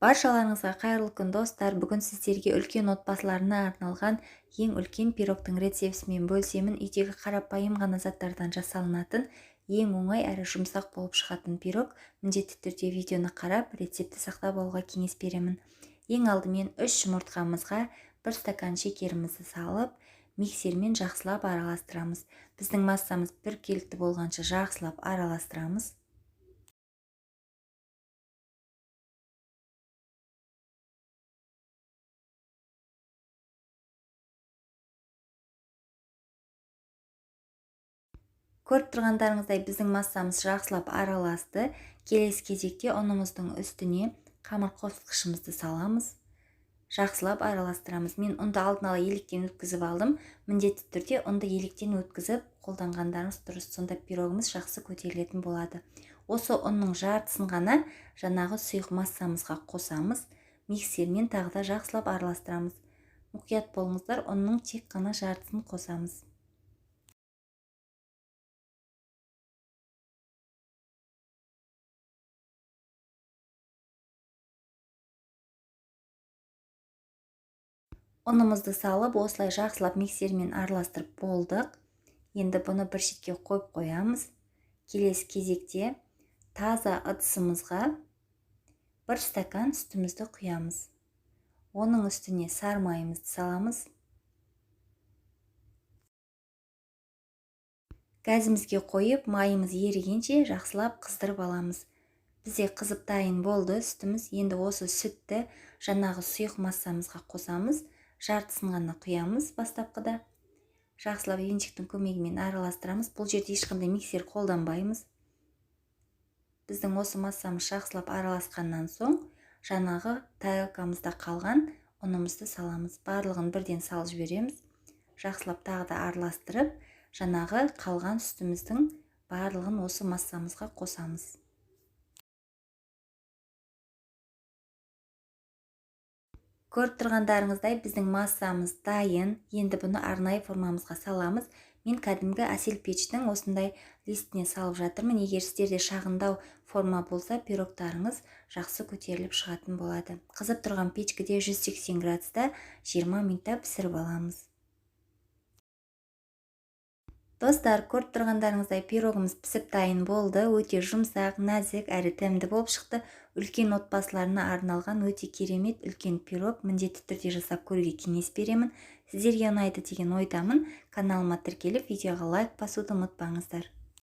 Баршаларыңызға қайырлы күн достар. Бүгін сіздерге үлкен отбасыларына арналған ең үлкен пирогтың рецептісімен бөлісемін. Үйдегі қарапайым ғана заттардан жасалынатын ең оңай әрі жұмсақ болып шығатын пирог. Міндетті түрде видеоны қарап, рецепті сақтап алуға кеңес беремін. Ең алдымен 3 жұмыртқамызға 1 стакан шекерімізді салып, миксермен жақсылап араластырамыз. Біздің массамыз біркелкі болғанша жақсылап араластырамыз. Көріп тұрғандарыңыздай біздің массамыз жақсылап араласты. Келесі кезекте ұнымыздың үстіне қамыр қосқышымызды саламыз. Жақсылап араластырамыз. Мен ұнды алдын ала електен өткізіп алдым. Міндетті түрде ұнды електен өткізіп қолданғандарыңыз дұрыс, сонда пирогымыз жақсы көтерілетін болады. Осы ұнның жартысын ғана жаңағы сұйық массамызға қосамыз. Миксермен тағы да жақсылап араластырамыз. Мұқият болыңыздар, ұнның тек қана жартысын қосамыз. Ұнымызды салып, осылай жақсылап миксермен араластырып болдық. Енді бұны бір шетке қойып қоямыз. Келесі кезекте таза ыдысымызға 1 стакан сүтімізді құямыз. Оның үстіне сары майымызды саламыз. Газымызге қойып, майымыз ерігенше жақсылап қыздырып аламыз. Бізде қызып дайын болды сүтіміз. Енді осы сүтті жаңағы сұйық массамызға қосамыз. Жартысын ғана құямыз бастапқыда. Жақсылап венчиктің көмегімен араластырамыз. Бұл жерде ешқандай миксер қолданбаймыз. Біздің осы массамыз жақсылап араласқаннан соң, жаңағы тарелкамызда қалған ұнымызды саламыз. Барлығын бірден салып жібереміз. Жақсылап тағы да араластырып, жаңағы қалған сүтіміздің барлығын осы массамызға қосамыз. Көріп тұрғандарыңыздай біздің массамыз дайын. Енді бұны арнайы формамызға саламыз. Мен кәдімгі әсел пештің осындай листіне салып жатырмын. Егер сіздерде шағындау форма болса, пирогтарыңыз жақсы көтеріліп шығатын болады. Қызып тұрған печкіде 180 градуста 20 минутта пісіріп аламыз. Достар, көріп тұрғандарыңыздай пирогымыз пісіп дайын болды. Өте жұмсақ, нәзік әрі дәмді болып шықты. Үлкен отбасыларына арналған өте керемет үлкен пирог. Міндетті түрде жасап көруге кеңес беремін. Сіздерге ұнайды деген ойдамын. Каналыма тіркеліп, видеоға лайк басуды ұмытпаңыздар.